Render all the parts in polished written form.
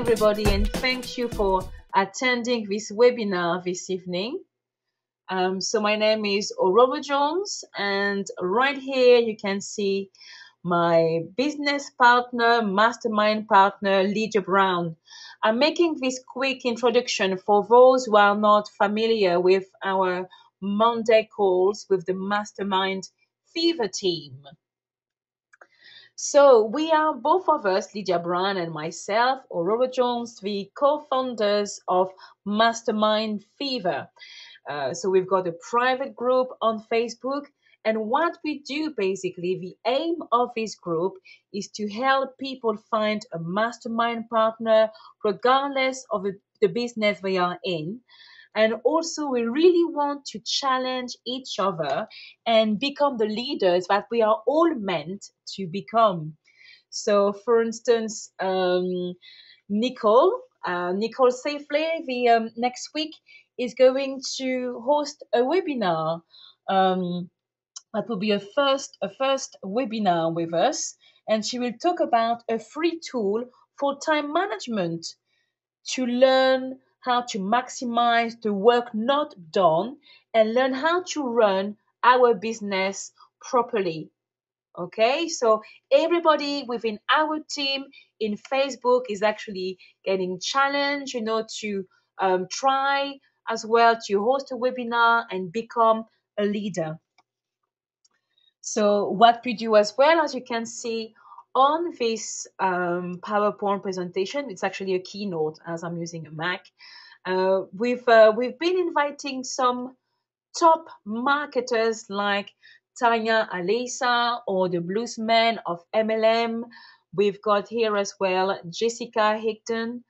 everybody, and thank you for attending this webinar this evening. So my name is Aurora Jones, and right here you can see my business partner, mastermind partner, Lydia Brown. I'm making this quick introduction for those who are not familiar with our Monday calls with the Mastermind Fever team. So we are both of us, Lydia Brown and myself, Aurora Jones, the co-founders of Mastermind Fever. So we've got a private group on Facebook. And what we do basically, the aim of this group is to help people find a mastermind partner regardless of the business they are in. And also, we really want to challenge each other and become the leaders that we are all meant to become. So, for instance, Nicole Safely, the next week is going to host a webinar. That will be a first webinar with us, and she will talk about a free tool for time management to learn how to maximize the work not done and learn how to run our business properly. Okay, so everybody within our team in Facebook is actually getting challenged, to try as well to host a webinar and become a leader. So what we do as well, as you can see on this PowerPoint presentation, it's actually a keynote as I'm using a Mac. We've been inviting some top marketers like Tanya Alesa or the Bluesman of MLM. We've got here as well Jessica Higdon.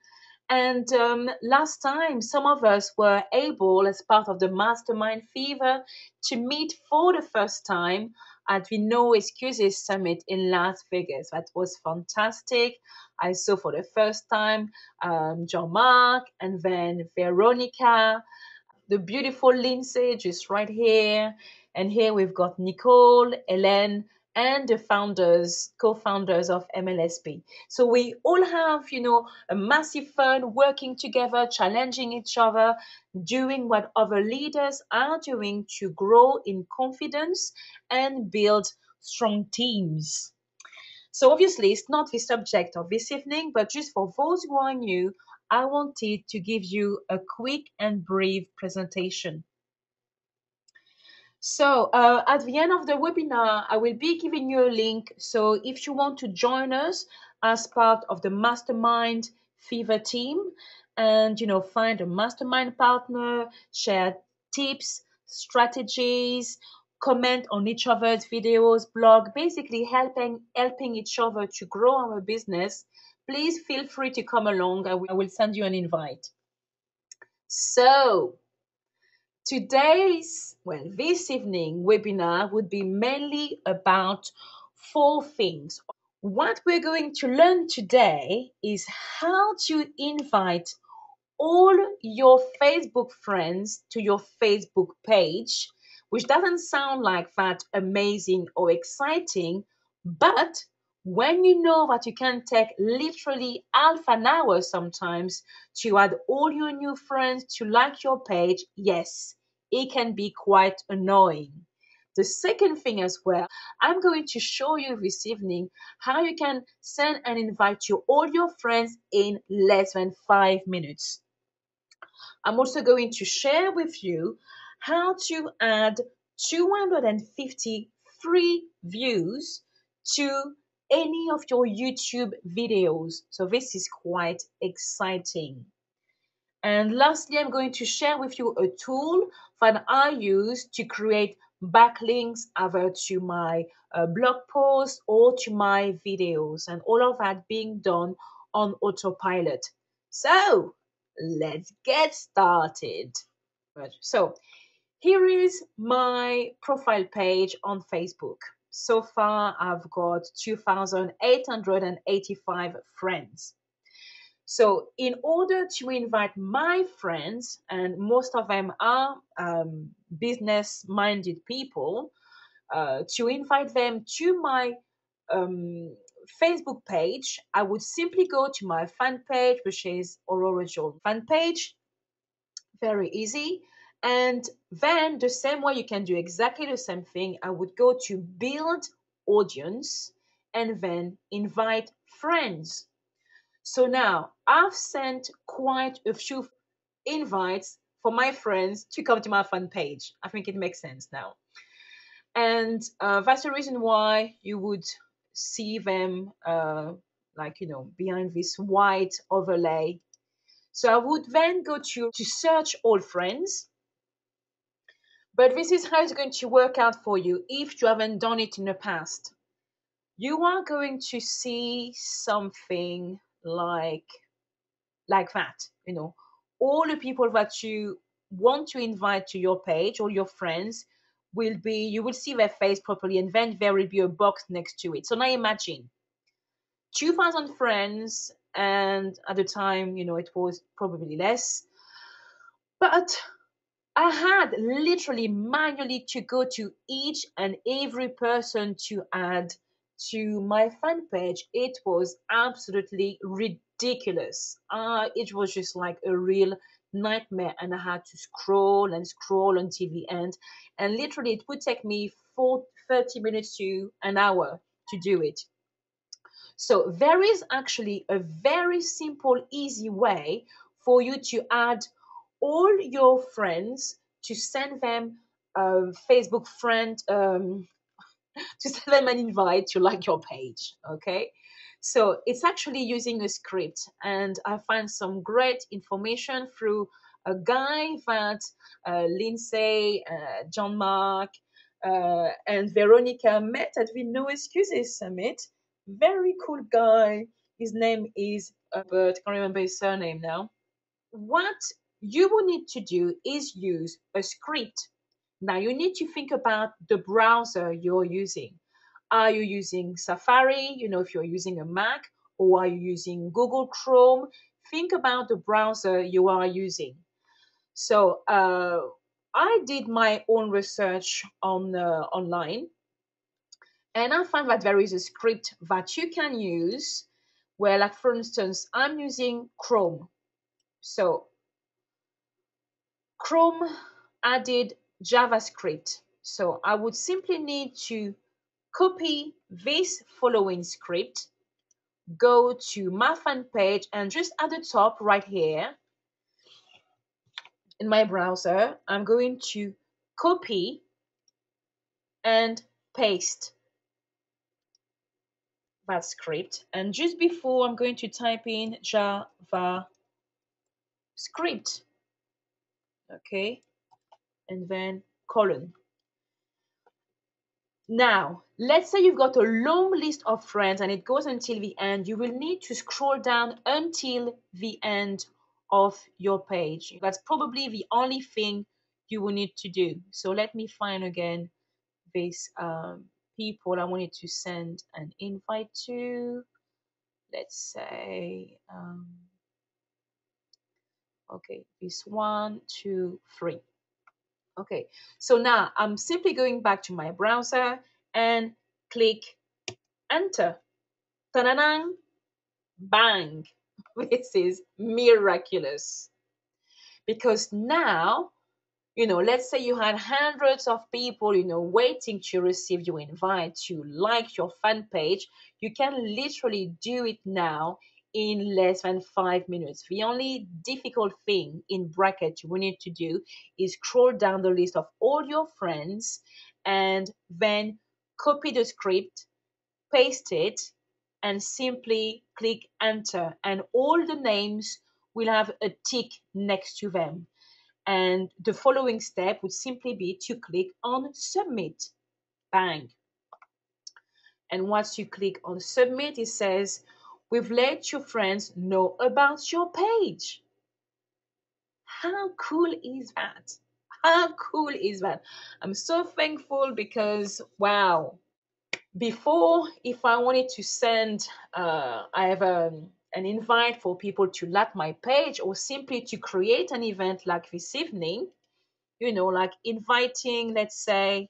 And last time, some of us were able, as part of the Mastermind Fever, to meet for the first time at the No Excuses Summit in Las Vegas. That was fantastic. I saw for the first time Jean-Marc and then Veronica, the beautiful Lindsay just right here. And here we've got Nicole, Hélène, and the co-founders of MLSP. So we all have, a massive fun working together, challenging each other, doing what other leaders are doing to grow in confidence and build strong teams. So obviously it's not the subject of this evening, but just for those who are new, I wanted to give you a quick and brief presentation. So at the end of the webinar, I will be giving you a link. So if you want to join us as part of the Mastermind Fever team and, find a mastermind partner, share tips, strategies, comment on each other's videos, blog, basically helping each other to grow our business, please feel free to come along. I will send you an invite. So this evening webinar would be mainly about 4 things. What we're going to learn today is how to invite all your Facebook friends to your Facebook page, which doesn't sound like that amazing or exciting, but when you know that you can take literally half an hour sometimes to add all your new friends to like your page, yes, it can be quite annoying. The second thing as well, I'm going to show you this evening how you can send an invite to all your friends in less than 5 minutes. I'm also going to share with you how to add 250 free views to any of your YouTube videos. So this is quite exciting. And lastly, I'm going to share with you a tool that I use to create backlinks either to my blog posts or to my videos, and all of that being done on autopilot. So let's get started. So here is my profile page on Facebook. So far, I've got 2,885 friends. So in order to invite my friends, and most of them are business-minded people, to invite them to my Facebook page, I would simply go to my fan page, which is Aurora Jones fan page. Very easy. And then the same way, you can do exactly the same thing. I would go to build audience and then invite friends. So now I've sent quite a few invites for my friends to come to my fan page. I think it makes sense now. And that's the reason why you would see them like, behind this white overlay. So I would then go to search all friends. But this is how it's going to work out for you if you haven't done it in the past. You are going to see something like that. All the people that you want to invite to your page, all your friends, you will see their face properly, and then there will be a box next to it. So now imagine 2,000 friends, and at the time, it was probably less, but I had literally manually to go to each and every person to add to my fan page. It was absolutely ridiculous. It was just like a real nightmare, and I had to scroll and scroll until the end. And literally, it would take me 30 minutes to an hour to do it. So there is actually a very simple, easy way for you to add all your friends, to send them a Facebook friend, to send them an invite to like your page. Okay. So it's actually using a script, and I find some great information through a guy that Lindsay, John Mark, and Veronica met at the No Excuses Summit. Very cool guy. His name is, but I can't remember his surname now. What you will need to do is use a script. Now you need to think about the browser you're using. Are you using Safari, if you're using a Mac, or are you using Google Chrome? Think about the browser you are using. So I did my own research online, and I found that there is a script that you can use where, like, for instance, I'm using Chrome. So Chrome added JavaScript. So I would simply need to copy this following script, go to my fan page, and just at the top right here in my browser, I'm going to copy and paste that script. And just before, I'm going to type in JavaScript. Okay, and then colon. Now, let's say you've got a long list of friends and it goes until the end. You will need to scroll down until the end of your page. That's probably the only thing you will need to do. So let me find again these people I wanted to send an invite to. Let's say, okay, this 1, 2, 3. Okay, so now I'm simply going back to my browser and click enter. Ta-da-dang, bang. This is miraculous. Because now, let's say you had hundreds of people, waiting to receive your invite to like your fan page. You can literally do it now in less than 5 minutes. The only difficult thing in bracket you will need to do is scroll down the list of all your friends and then copy the script, paste it, and simply click enter, and all the names will have a tick next to them. And the following step would simply be to click on submit. Bang. And once you click on submit, it says, we've let your friends know about your page. How cool is that? How cool is that? I'm so thankful because, wow. Before, if I wanted to send, I have an invite for people to like my page, or simply to create an event like this evening, like inviting, let's say,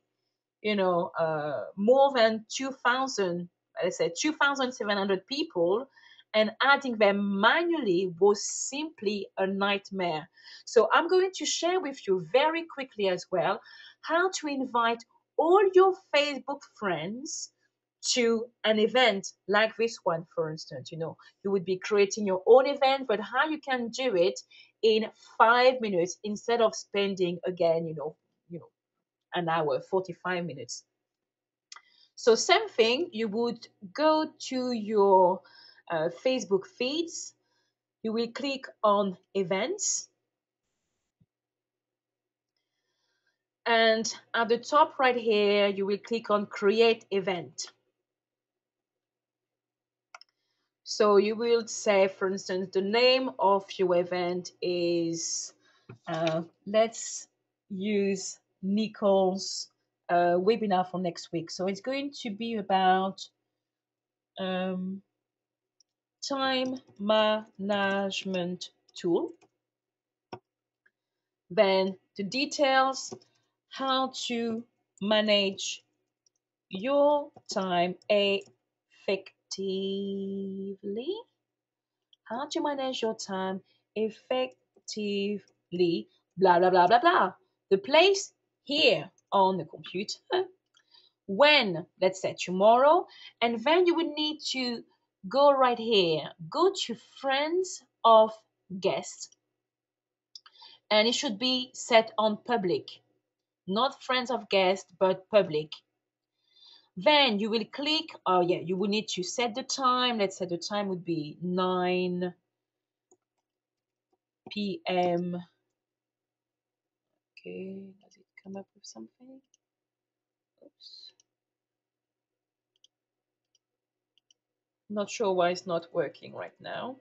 more than 2,000 let's say 2,700 people, and adding them manually was simply a nightmare. So I'm going to share with you very quickly as well how to invite all your Facebook friends to an event like this one, for instance. You would be creating your own event, but how you can do it in 5 minutes instead of spending again, an hour, 45 minutes. So same thing, you would go to your Facebook feeds, you will click on events, and at the top right here, you will click on create event. So you will say, for instance, the name of your event is, let's use Nicole's webinar for next week. So it's going to be about um, time management tool. Then the details, how to manage your time effectively. How to manage your time effectively, blah, blah, blah, blah, blah. The place here on the computer, when, let's say tomorrow, and then you would need to go right here, go to friends of guests, and it should be set on public, not friends of guests, but public. Then you will click, oh yeah, you will need to set the time. Let's say the time would be 9 p.m. Okay, does it come up with something? Oops. Not sure why it's not working right now.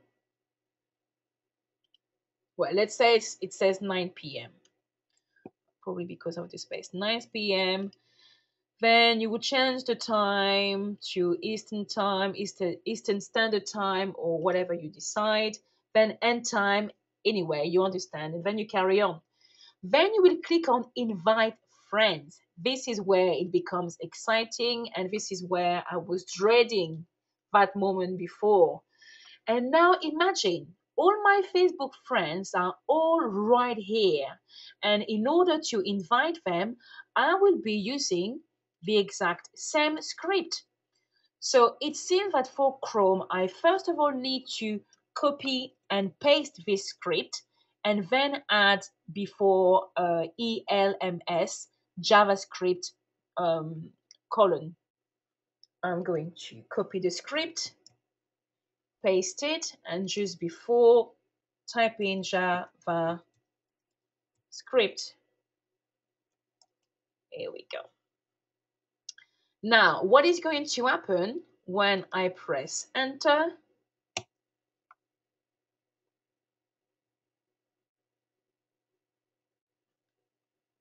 Well, let's say it says 9 p.m. Probably because of the space. 9 p.m. Then you would change the time to Eastern time, Eastern Standard Time, or whatever you decide. Then end time, anyway, you understand. And then you carry on. Then you will click on invite friends. This is where it becomes exciting, and this is where I was dreading that moment before. And now imagine all my Facebook friends are all right here. And in order to invite them, I will be using the exact same script. So it seems that for Chrome, I first of all need to copy and paste this script and then add before ELMS JavaScript colon. I'm going to copy the script, paste it, and just before type in JavaScript. Here we go. Now, what is going to happen when I press enter?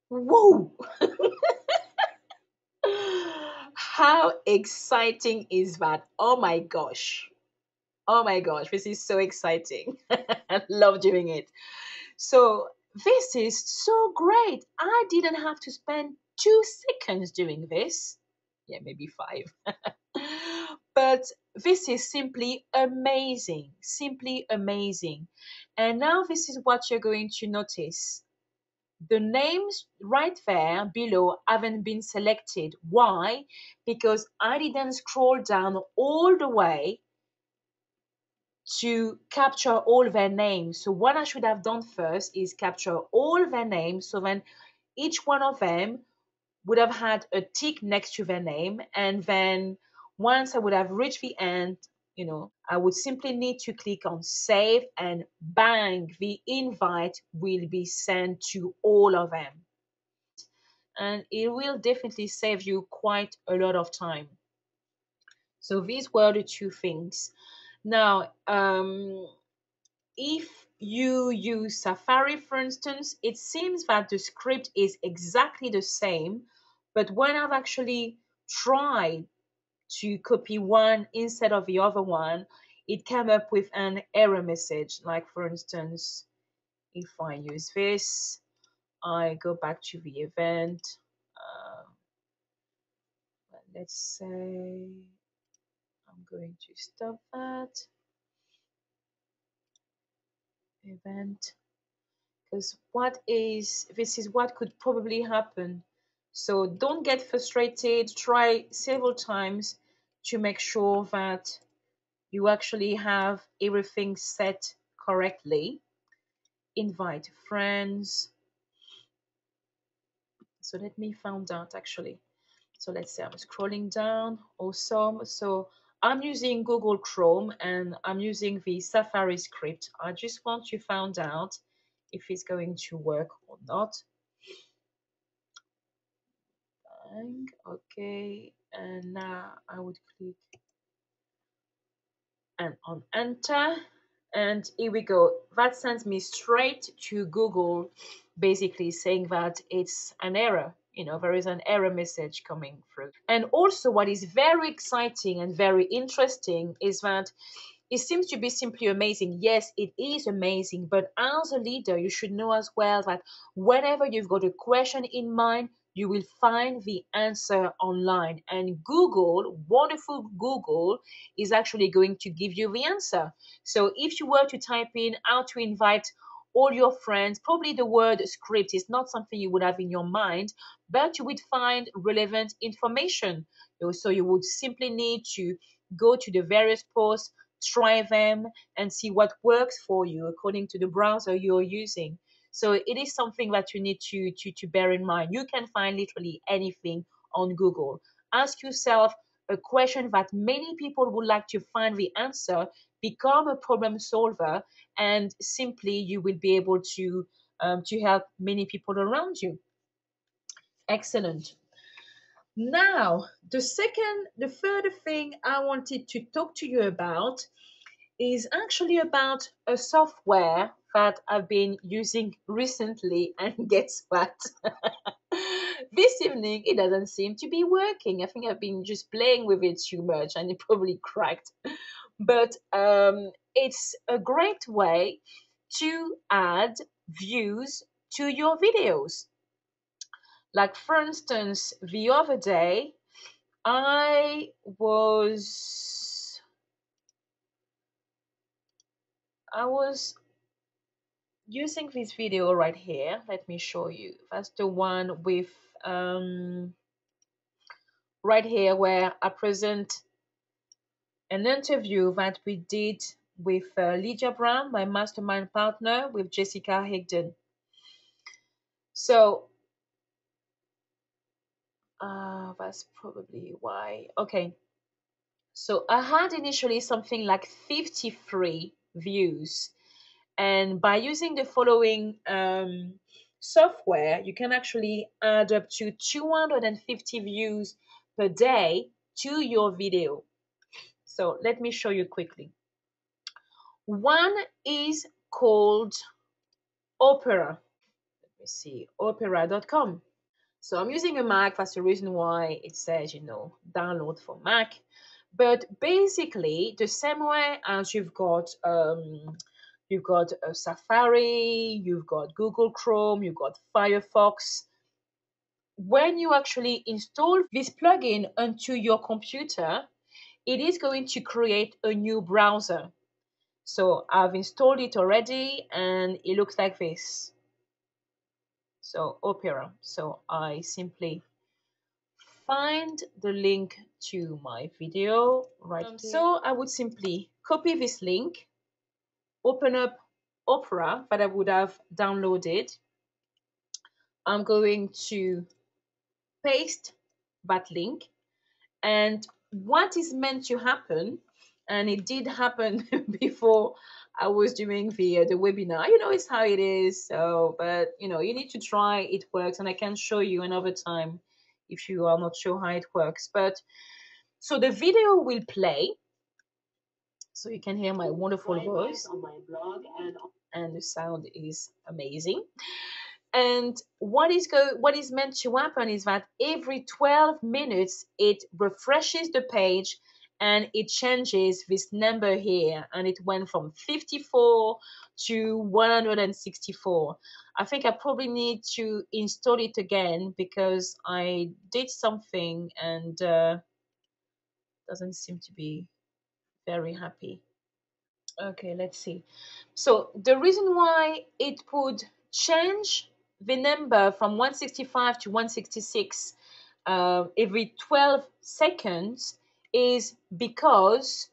Whoa! How exciting is that? Oh my gosh. Oh my gosh, this is so exciting. I love doing it. So, this is so great. I didn't have to spend 2 seconds doing this. Yeah, maybe 5. But this is simply amazing. Simply amazing. And now, this is what you're going to notice. The names right there below haven't been selected. Why? Because I didn't scroll down all the way to capture all their names. So what I should have done first is capture all their names. So then each one of them would have had a tick next to their name. And then once I would have reached the end, I would simply need to click on save, and bang, the invite will be sent to all of them. And it will definitely save you quite a lot of time. So these were the 2 things. Now, if you use Safari, for instance, it seems that the script is exactly the same, but when I've actually tried to copy one instead of the other one, it came up with an error message. Like, for instance, if I use this, I go back to the event. Let's say I'm going to stop that event, because this is what could probably happen. So don't get frustrated. Try several times to make sure that you actually have everything set correctly. Invite friends. So let me find out actually. So let's say I'm scrolling down. Awesome. So I'm using Google Chrome and I'm using the Safari script. I just want to find out if it's going to work or not. Okay, and now I would click and on enter, and here we go. That sends me straight to Google, basically saying that it's an error. There is an error message coming through. And also, what is very exciting and very interesting is that it seems to be simply amazing. Yes, it is amazing, but as a leader, you should know as well that whenever you've got a question in mind, you will find the answer online. And Google, wonderful Google, is actually going to give you the answer. So if you were to type in how to invite all your friends, probably the word script is not something you would have in your mind, but you would find relevant information. So you would simply need to go to the various posts, try them, and see what works for you according to the browser you're using. So it is something that you need to bear in mind. You can find literally anything on Google. Ask yourself a question that many people would like to find the answer, become a problem solver, and simply you will be able to help many people around you. Excellent. Now, the third thing I wanted to talk to you about is actually about a software that I've been using recently, and guess what? This evening it doesn't seem to be working. I think I've been just playing with it too much and it probably cracked. But it's a great way to add views to your videos. Like, for instance, the other day I was I was using this video right here. Let me show you. That's the one with right here where I present an interview that we did with Lydia Brown, my mastermind partner, with Jessica Higdon. So that's probably why. Okay. So I had initially something like 53 views. And by using the following software, you can actually add up to 250 views per day to your video. So let me show you quickly. One is called Opera. Let me see, opera.com. So I'm using a Mac. That's the reason why it says, download for Mac. But basically, the same way as you've got a Safari, you've got Google Chrome, you've got Firefox. When you actually install this plugin onto your computer, it is going to create a new browser. So I've installed it already and it looks like this. So Opera. So I simply find the link to my video right here. So I would simply copy this link, open up Opera that I would have downloaded. I'm going to paste that link, and what is meant to happen, and it did happen before I was doing the webinar. It's how it is. So, but you need to try. It works, and I can show you another time if you are not sure how it works. But so the video will play, so you can hear my wonderful voice on my blog, and the sound is amazing. And what is meant to happen is that every 12 minutes it refreshes the page and it changes this number here, and it went from 54 to 164. I think I probably need to install it again because I did something and doesn't seem to be Very happy. Okay, let's see. So the reason why it would change the number from 165 to 166 every 12 seconds is because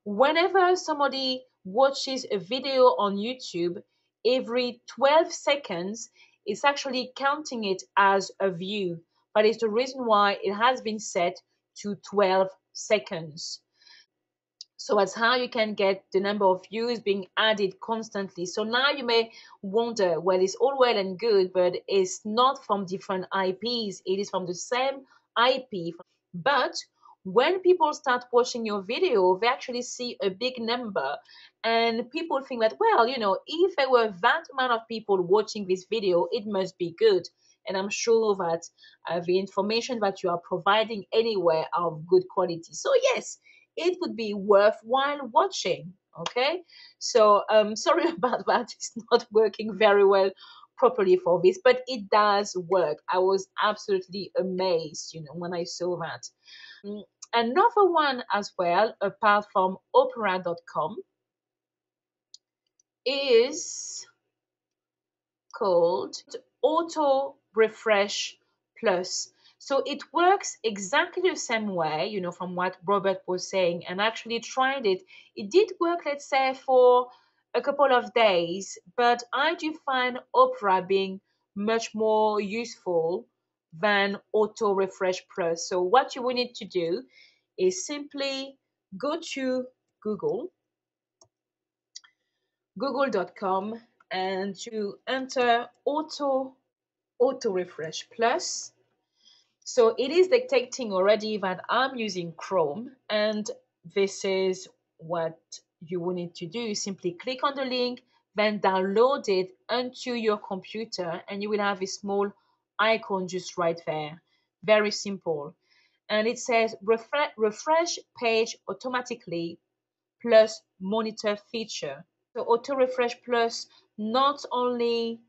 whenever somebody watches a video on YouTube, every 12 seconds, it's actually counting it as a view. But it's the reason why it has been set to 12 seconds. So that's how you can get the number of views being added constantly. So now you may wonder, well, it's all well and good, but it's not from different IPs. It is from the same IP. But when people start watching your video, they actually see a big number. And people think that, well, if there were that amount of people watching this video, it must be good. And I'm sure that the information that you are providing anywhere are of good quality. So, yes, it would be worthwhile watching. Okay, so sorry about that. It's not working very well properly for this, but it does work. I was absolutely amazed, when I saw that. Another one as well, apart from opera.com, is called Auto Refresh Plus. So it works exactly the same way, from what Robert was saying, and I actually tried it. It did work, let's say, for a couple of days, but I do find Opera being much more useful than Auto Refresh Plus. So what you will need to do is simply go to Google, google.com, and to enter auto refresh plus. So it is detecting already that I'm using Chrome, and this is what you will need to do. Simply click on the link, then download it onto your computer, and you will have a small icon just right there. Very simple. And it says refresh page automatically plus monitor feature. So auto refresh plus not only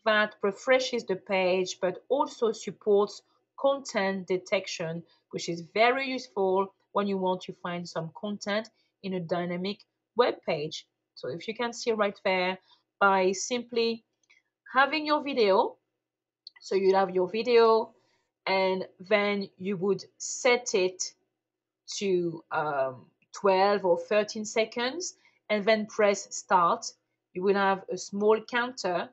that refreshes the page, but also supports content detection, which is very useful when you want to find some content in a dynamic web page. So if you can see right there, by simply having your video, so you'll have your video, and then you would set it to 12 or 13 seconds, and then press start. You will have a small counter,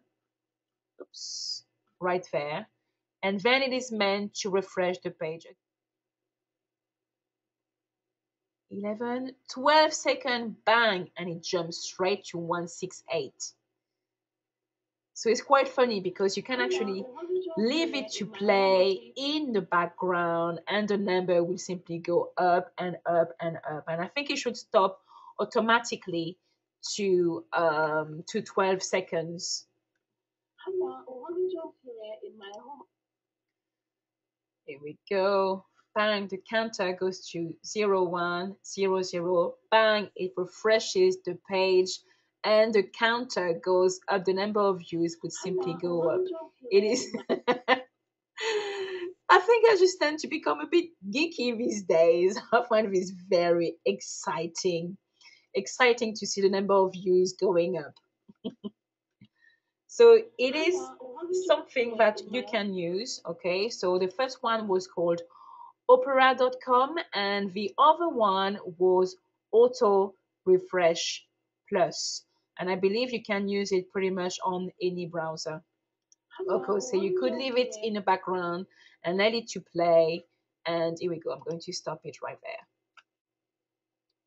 oops, right there, and then it is meant to refresh the page. 11, 12 second, bang, and it jumps straight to 168. So it's quite funny because you can actually leave it to play in the background and the number will simply go up and up and up. And I think it should stop automatically to 12 seconds. Here we go. Bang, the counter goes to 0100. Bang, it refreshes the page and the counter goes up. The number of views would simply go up. It is. I think I just tend to become a bit geeky these days. I find this very exciting. Exciting to see the number of views going up. So it is something that you can use. Okay, so the first one was called opera.com and the other one was auto refresh plus, and I believe you can use it pretty much on any browser. Okay, so you could leave it in the background and let it to play, and here we go. I'm going to stop it right there.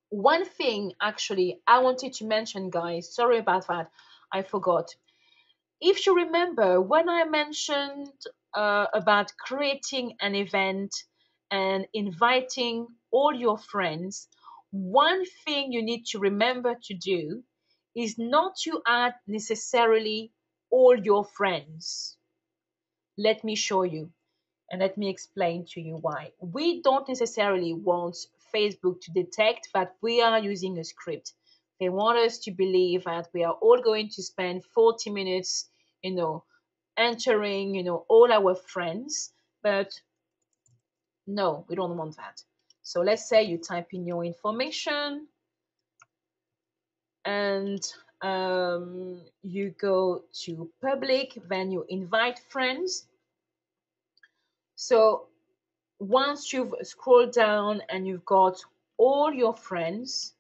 One thing actually I wanted to mention, guys, sorry about that, I forgot. If you remember when I mentioned about creating an event and inviting all your friends, one thing you need to remember to do is not to add necessarily all your friends. Let me show you and let me explain to you why. We don't necessarily want Facebook to detect that we are using a script. They want us to believe that we are all going to spend 40 minutes, entering, all our friends. But no, we don't want that. So let's say you type in your information and you go to public, then you invite friends. So once you've scrolled down and you've got all your friends,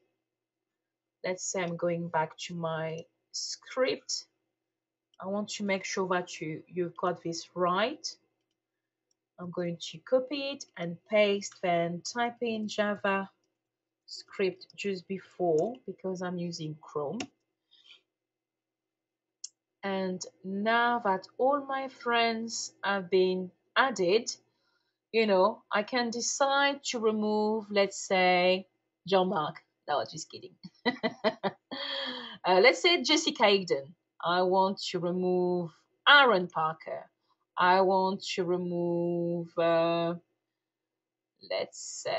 let's say I'm going back to my script. I want to make sure that you've got this right. I'm going to copy it and paste, then type in Java script just before because I'm using Chrome. And now that all my friends have been added, I can decide to remove, let's say, John Mark. No, just kidding. Let's say Jessica Eden. I want to remove Aaron Parker. I want to remove, let's say,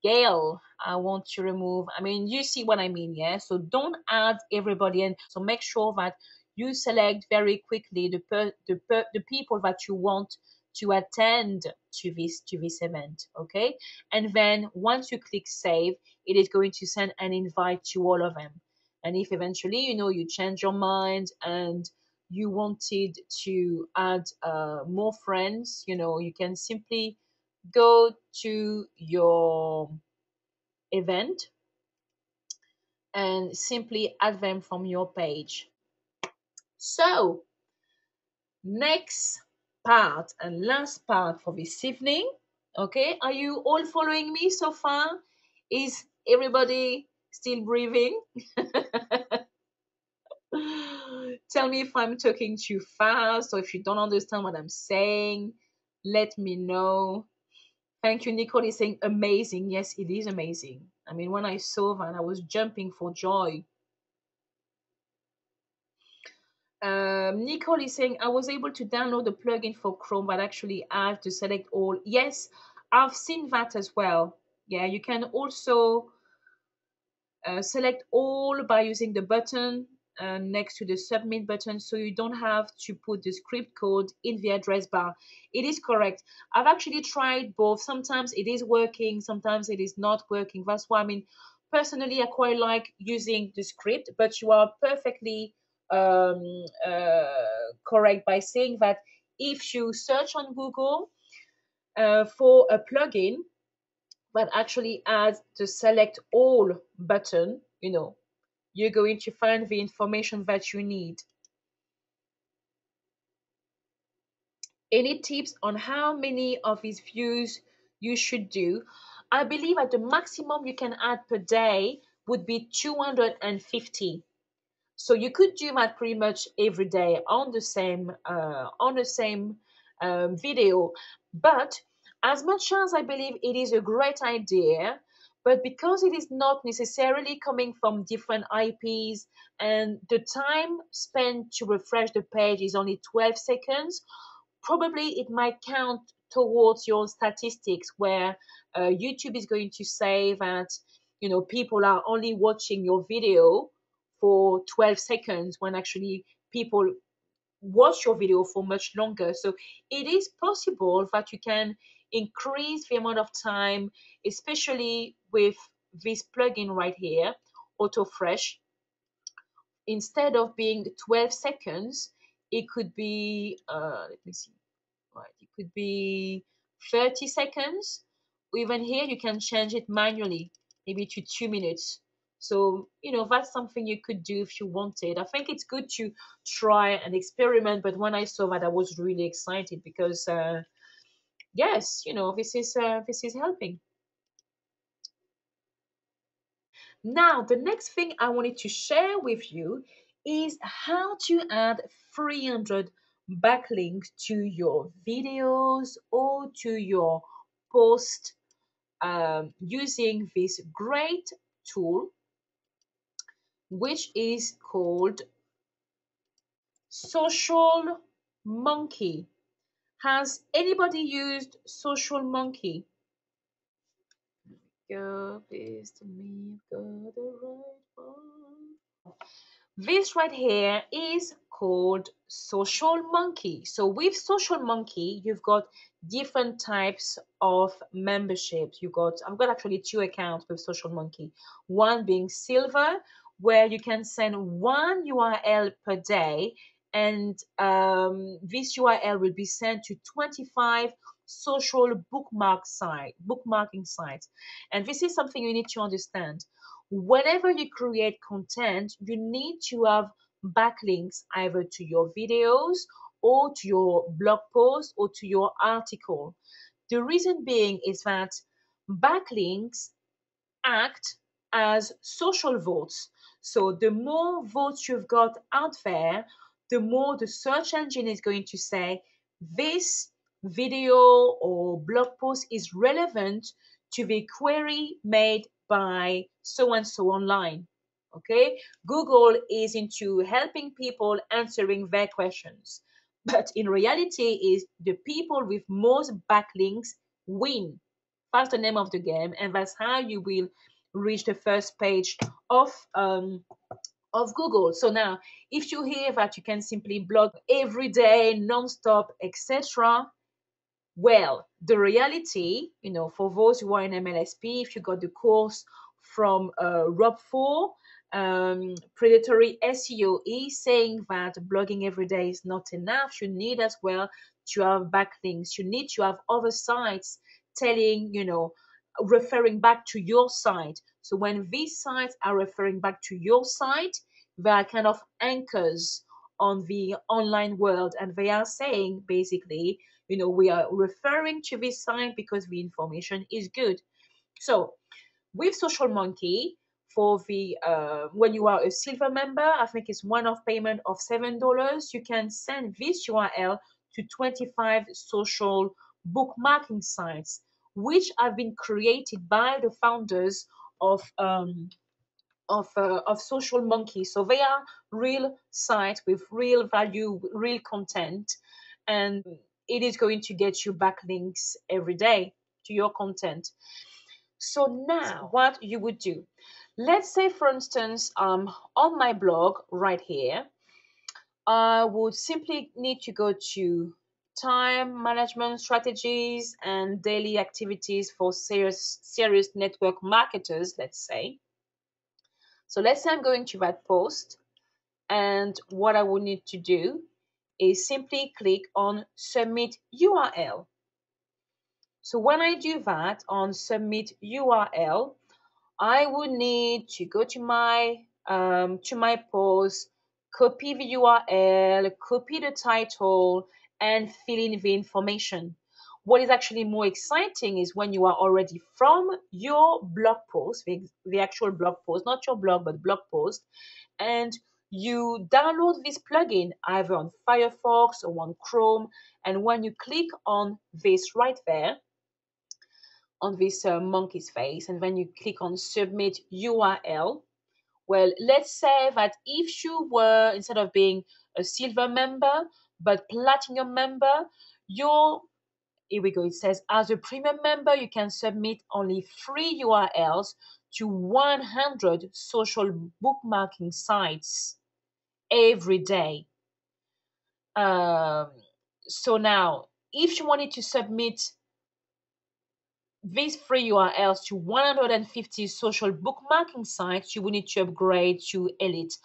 Gail. I want to remove, I mean, you see what I mean, yeah? So don't add everybody in. So make sure that you select very quickly the people that you want to attend to this event, okay? And then once you click save, it is going to send an invite to all of them. And if eventually, you change your mind and you wanted to add more friends, you can simply go to your event and simply add them from your page. So, next part and last part for this evening. Okay, are you all following me so far? Is everybody still breathing? Tell me if I'm talking too fast or if you don't understand what I'm saying. Let me know. Thank you. Nicole is saying amazing. Yes, it is amazing. I mean, when I saw that, I was jumping for joy. Nicole is saying I was able to download the plugin for Chrome, but actually I have to select all. Yes, I've seen that as well. Yeah, you can also select all by using the button next to the submit button, so you don't have to put the script code in the address bar. It is correct. I've actually tried both. Sometimes it is working, sometimes it is not working. That's why, I mean, personally, I quite like using the script, but you are perfectly um, uh, correct by saying that if you search on Google for a plugin that actually adds the select all button, you're going to find the information that you need. Any tips on how many of these views you should do? I believe that the maximum you can add per day would be 250. So you could do that pretty much every day on the same video. But as much as I believe it is a great idea, but because it is not necessarily coming from different IPs and the time spent to refresh the page is only 12 seconds, probably it might count towards your statistics where YouTube is going to say that people are only watching your video for 12 seconds when actually people watch your video for much longer. So it is possible that you can increase the amount of time, especially with this plugin right here, auto fresh. Instead of being 12 seconds, it could be let me see, right, it could be 30 seconds. Even here you can change it manually, maybe to 2 minutes. So that's something you could do if you wanted. I think it's good to try and experiment, but when I saw that, I was really excited because yes, this is helping. Now, the next thing I wanted to share with you is how to add 300 backlinks to your videos or to your post using this great tool, which is called Social Monkey. Has anybody used Social Monkey? Go, please to me, got the right one. This right here is called Social Monkey. So with Social Monkey, you've got different types of memberships. I've got actually two accounts with Social Monkey. One being silver, where you can send one URL per day, and this URL will be sent to 25 social bookmarking sites. And this is something you need to understand. Whenever you create content, you need to have backlinks either to your videos or to your blog post or to your article. The reason being is that backlinks act as social votes. So the more votes you've got out there, the more the search engine is going to say this video or blog post is relevant to the query made by so and so online. Okay, Google is into helping people answering their questions, but in reality is the people with most backlinks win. That's the name of the game, and that's how you will reach the first page of Google. So now, if you hear that you can simply blog every day, non-stop, etc., well, the reality, for those who are in MLSP, if you got the course from Rob 4, Predatory SEO, is saying that blogging every day is not enough. You need as well to have backlinks. You need to have other sites telling, referring back to your site. So when these sites are referring back to your site, they are kind of anchors on the online world, and they are saying basically, we are referring to this site because the information is good. So with Social Monkey, for the when you are a silver member, I think it's one-off payment of $7. You can send this URL to 25 social bookmarking sites, which have been created by the founders of Social Monkey. So they are real sites with real value, real content, and it is going to get you backlinks every day to your content. So now what you would do, let's say for instance, on my blog right here, I would simply need to go to time management strategies and daily activities for serious network marketers, let's say. So let's say I'm going to that post, and what I will need to do is simply click on submit URL. So when I do that on submit URL, I would need to go to my post, copy the URL, copy the title, and fill in the information. What is actually more exciting is when you are already from your blog post, the actual blog post, not your blog, but blog post, and you download this plugin either on Firefox or on Chrome. And when you click on this right there, on this monkey's face, and then you click on submit URL. Well, let's say that if you were, instead of being a silver member, but platinum member, your here we go. It says, as a premium member, you can submit only 3 URLs to 100 social bookmarking sites every day. Um, so now, if you wanted to submit these 3 URLs to 150 social bookmarking sites, you will need to upgrade to Elite.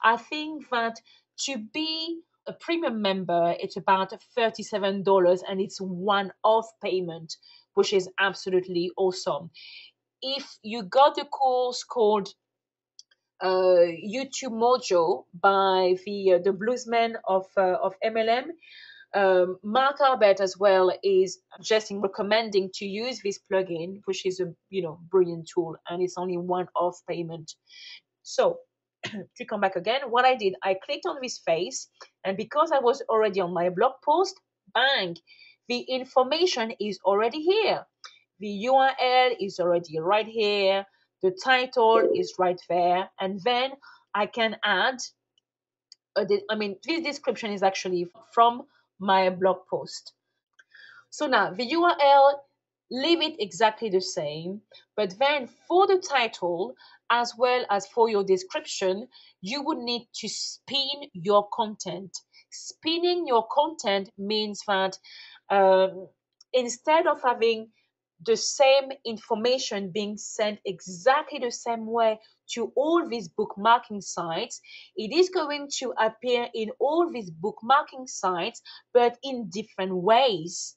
I think that to be a premium member, it's about $37, and it's one-off payment, which is absolutely awesome. If you got a course called YouTube Mojo by the bluesman of MLM, Mark Arbet as well is suggesting, recommending to use this plugin, which is a brilliant tool, and it's only one-off payment. So to come back again, what I did, I clicked on this face, and because I was already on my blog post, bang, the information is already here. The URL is already right here. The title is right there, and then I can add. This description is actually from my blog post. So now the URL, leave it exactly the same, but then for the title, as well as for your description, you would need to spin your content. Spinning your content means that um, instead of having the same information being sent exactly the same way to all these bookmarking sites, it is going to appear in all these bookmarking sites, but in different ways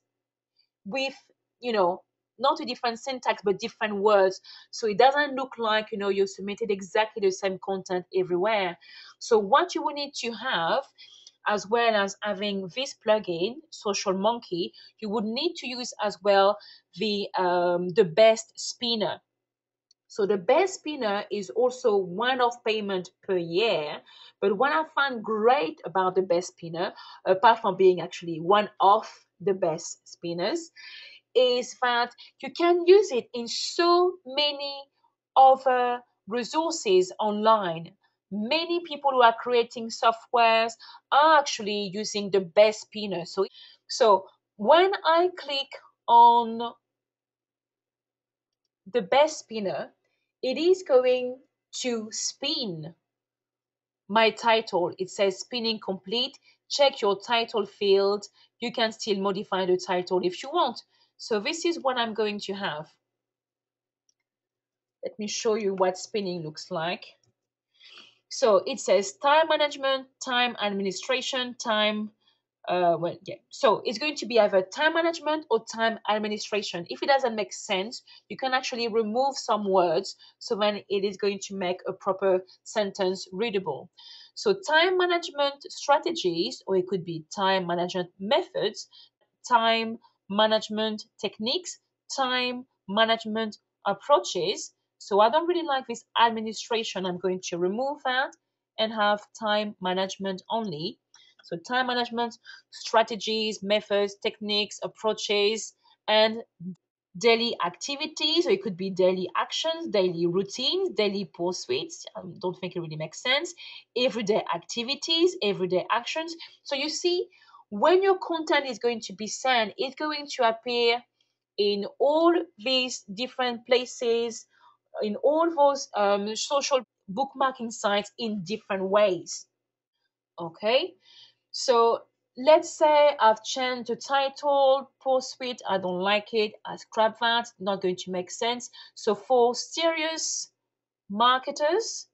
with, you know, not a different syntax, but different words. So it doesn't look like, you submitted exactly the same content everywhere. So what you will need to have, as well as having this plugin, Social Monkey, you would need to use as well the best spinner. So the best spinner is also one-off payment per year. But what I find great about the best spinner, apart from being actually one of the best spinners, is that you can use it in so many other resources online. Many people who are creating softwares are actually using the best spinner. So when I click on the best spinner, it is going to spin my title. It says spinning complete. Check your title field. You can still modify the title if you want. So this is what I'm going to have. Let me show you what spinning looks like. So it says time management, time administration, time so it's going to be either time management or time administration. If it doesn't make sense, you can actually remove some words, so then it is going to make a proper sentence readable. So time management strategies, or it could be time management methods, time management techniques, time management approaches. So I don't really like this administration. I'm going to remove that and have time management only. So time management strategies, methods, techniques, approaches, and daily activities, or it could be daily actions, daily routines, daily pursuits. I don't think it really makes sense. Everyday activities, everyday actions. So you see, when your content is going to be sent, it's going to appear in all these different places, in all those social bookmarking sites in different ways. Okay, so let's say I've changed the title, pursuit, I don't like it, I scrap that, not going to make sense. So for serious marketers,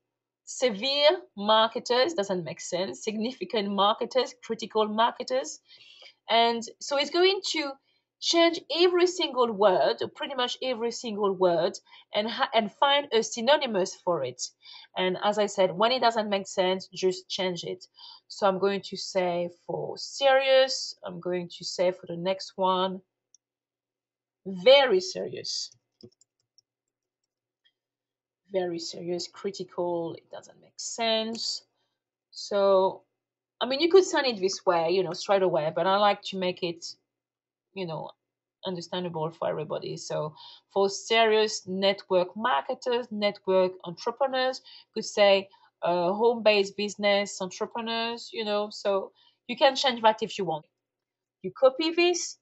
severe marketers, doesn't make sense, significant marketers, critical marketers. And so it's going to change every single word, pretty much every single word, and find a synonymous for it. And as I said, when it doesn't make sense, just change it. So I'm going to say for serious, I'm going to say for the next one, very serious. Very serious, critical, it doesn't make sense. So, I mean, you could send it this way, straight away, but I like to make it, you know, understandable for everybody. So, for serious network marketers, network entrepreneurs, could say home-based business entrepreneurs, so you can change that if you want. You copy this.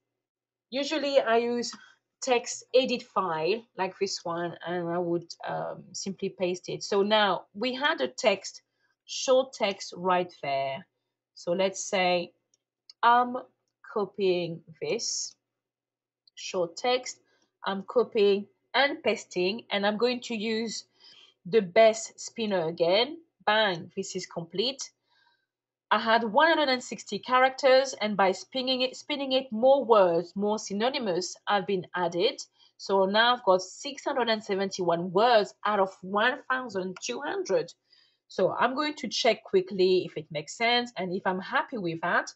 Usually I use text edit file like this one, and I would simply paste it. So now we had a text, short text right there. So let's say I'm copying this short text, I'm copying and pasting, and I'm going to use the best spinner again. Bang, this is complete. I had 160 characters, and by spinning it, more words, more synonymous have been added. So now I've got 671 words out of 1,200. So I'm going to check quickly if it makes sense, and if I'm happy with that,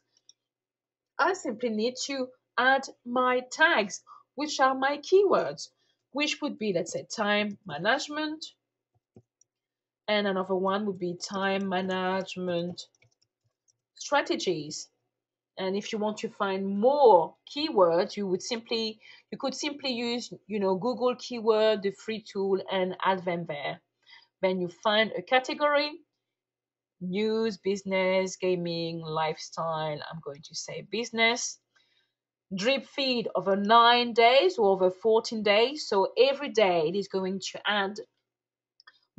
I simply need to add my tags, which are my keywords, which would be, let's say, time management, and another one would be time management strategies. And if you want to find more keywords, you could simply use, Google keyword, the free tool, and add them there. Then you find a category: news, business, gaming, lifestyle. I'm going to say business. Drip feed over 9 days or over 14 days. So every day it is going to add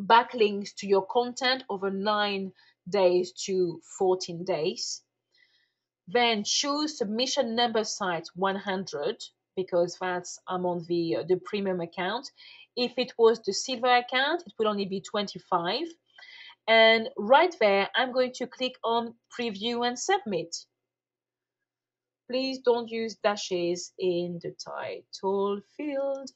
backlinks to your content over 9 days to 14 days. Then choose submission number site 100 because that's I'm on the premium account. If it was the silver account, it would only be 25. And right there, I'm going to click on preview and submit. Please don't use dashes in the title field.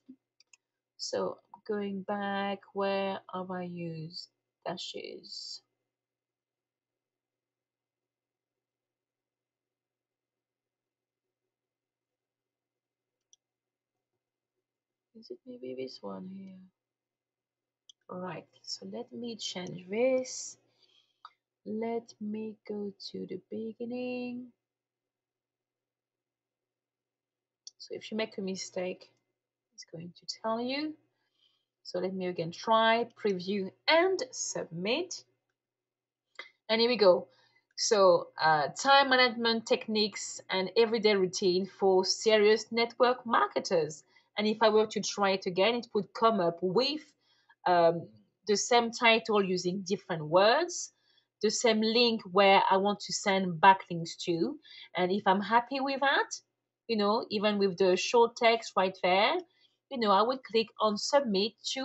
So going back, where have I used dashes? Is it maybe this one here? All right, so let me change this. Let me go to the beginning. So if you make a mistake, it's going to tell you. So let me again try, preview and submit. And here we go. So time management techniques and everyday routine for serious network marketers. And if I were to try it again, it would come up with um, the same title using different words, the same link where I want to send backlinks to. And if I'm happy with that, even with the short text right there, I would click on submit to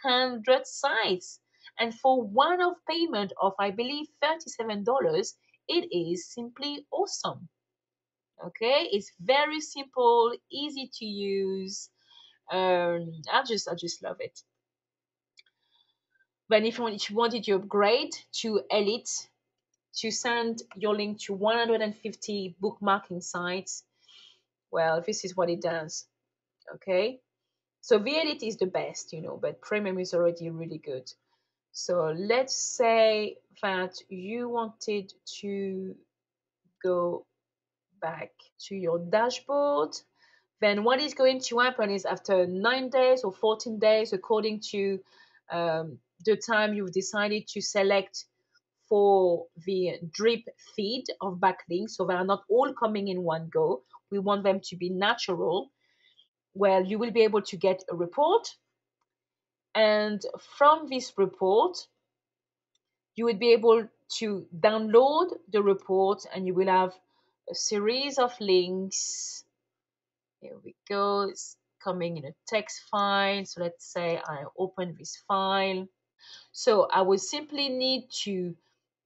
100 sites. And for one-off payment of, I believe, $37, it is simply awesome. Okay, it's very simple, easy to use. I just love it. But if you wanted to upgrade to Elite to send your link to 150 bookmarking sites, well, this is what it does. Okay, so the Elite is the best, but Premium is already really good. So let's say that you wanted to go back to your dashboard. Then what is going to happen is after 9 days or 14 days, according to the time you've decided to select for the drip feed of backlinks, so they are not all coming in one go. We want them to be natural. Well, you will be able to get a report. And from this report, you would be able to download the report and you will have a series of links. Here we go. It's coming in a text file. So let's say I open this file. So I will simply need to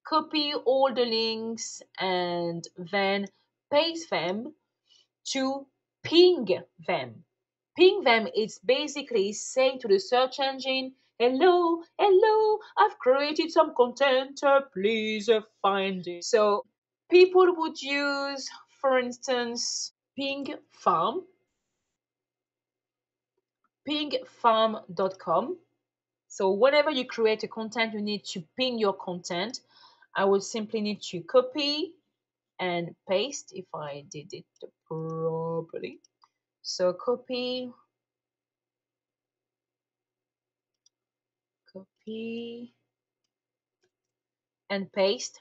copy all the links and then paste them to ping them. Ping them is basically saying to the search engine, hello, hello, I've created some content, please find it. So people would use, for instance, pingfarm.com. So whenever you create a content, you need to ping your content. I will simply need to copy and paste if I did it properly. So copy and paste.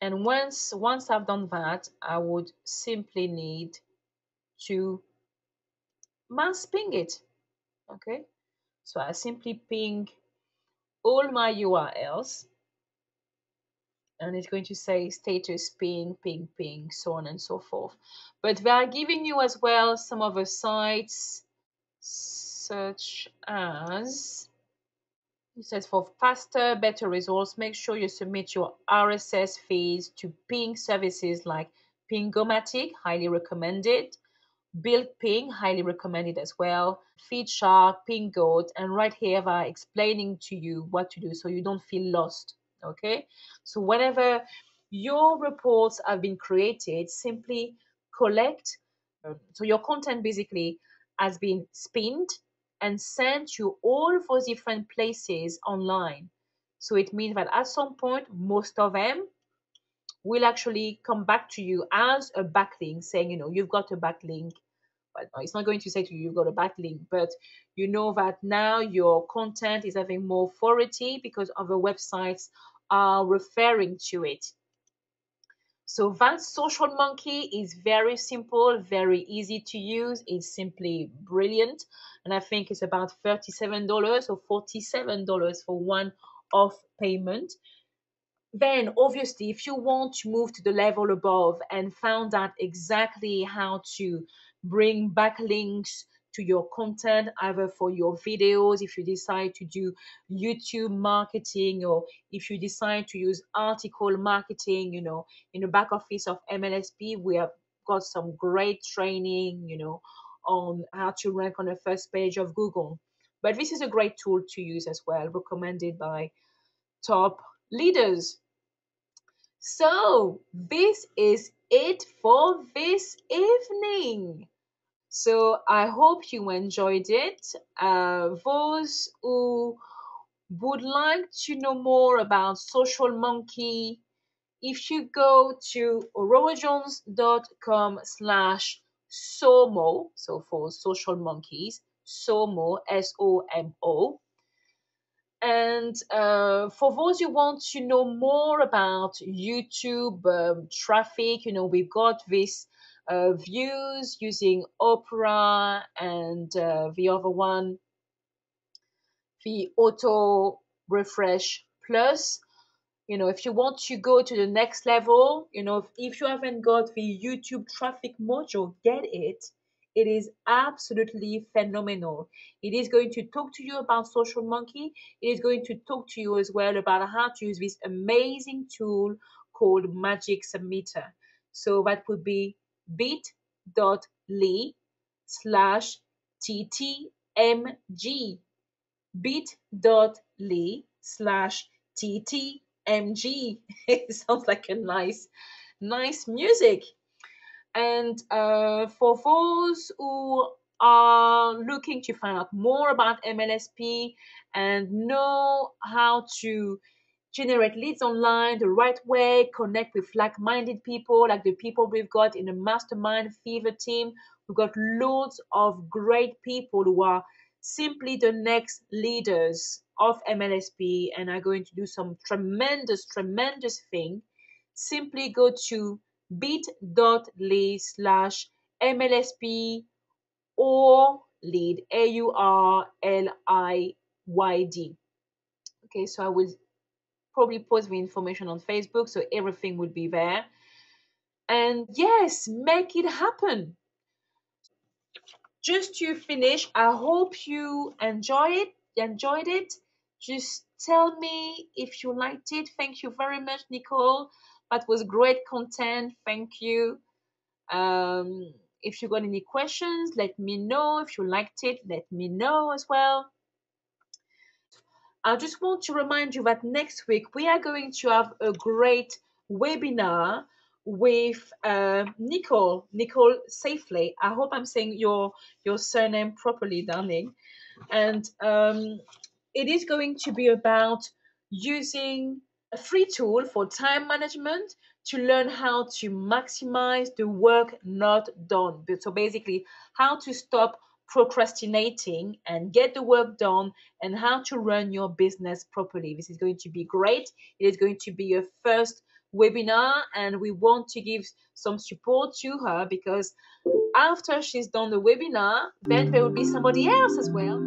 And once I've done that, I would simply need to mass ping it. Okay, so I simply ping all my URLs and it's going to say status ping, ping, ping, so on and so forth. But they are giving you as well some other sites such as, it says, for faster, better results, make sure you submit your RSS feeds to ping services like Pingomatic, highly recommended, Build Ping, highly recommended as well, FeedShark, PingGoat, and right here they're explaining to you what to do so you don't feel lost. Okay, so whenever your reports have been created, simply collect. So your content basically has been spinned and sent to all those different places online. So it means that at some point, most of them will actually come back to you as a backlink saying, you've got a backlink. But no, it's not going to say to you, you've got a backlink, but you know that now your content is having more authority because other websites are referring to it. So that social monkey is very simple, very easy to use. It's simply brilliant. And I think it's about $37 or $47 for one off payment. Then obviously, if you want to move to the level above and found out exactly how to bring backlinks to your content, either for your videos, if you decide to do YouTube marketing, or if you decide to use article marketing, in the back office of MLSP, we have got some great training, on how to rank on the first page of Google. But this is a great tool to use as well, recommended by top leaders. So, this is it for this evening. So, I hope you enjoyed it. Those who would like to know more about Social Monkey, if you go to aurorajones.com/SOMO, so for social monkeys, SOMO, SOMO. And for those who want to know more about YouTube traffic, we've got this views using Opera and the other one, the Auto Refresh Plus. If you want to go to the next level, if you haven't got the YouTube traffic module, get it. It is absolutely phenomenal. It is going to talk to you about Social Monkey. It is going to talk to you as well about how to use this amazing tool called Magic Submitter. So that would be bit.ly slash ttmg, bit.ly slash ttmg. It sounds like a nice music. And for those who are looking to find out more about MLSP and know how to generate leads online the right way, connect with like-minded people, like the people we've got in the Mastermind Fever team. We've got loads of great people who are simply the next leaders of MLSP and are going to do some tremendous thing. Simply go to bit.ly slash MLSP or lead, AURLIYD. Okay, so I will probably post the information on Facebook, so everything would be there. And yes, make it happen. Just to finish, I hope you enjoyed it. Just tell me if you liked it. Thank you very much, Nicole. That was great content. Thank you. If you got any questions, let me know. If you liked it, let me know as well. I just want to remind you that next week we are going to have a great webinar with Nicole Safely. I hope I'm saying your surname properly, darling. And it is going to be about using a free tool for time management to learn how to maximize the work not done. So basically, how to stop procrastinating and get the work done, and how to run your business properly. This is going to be great. It is going to be a first webinar, and we want to give some support to her because after she's done the webinar, then there will be somebody else as well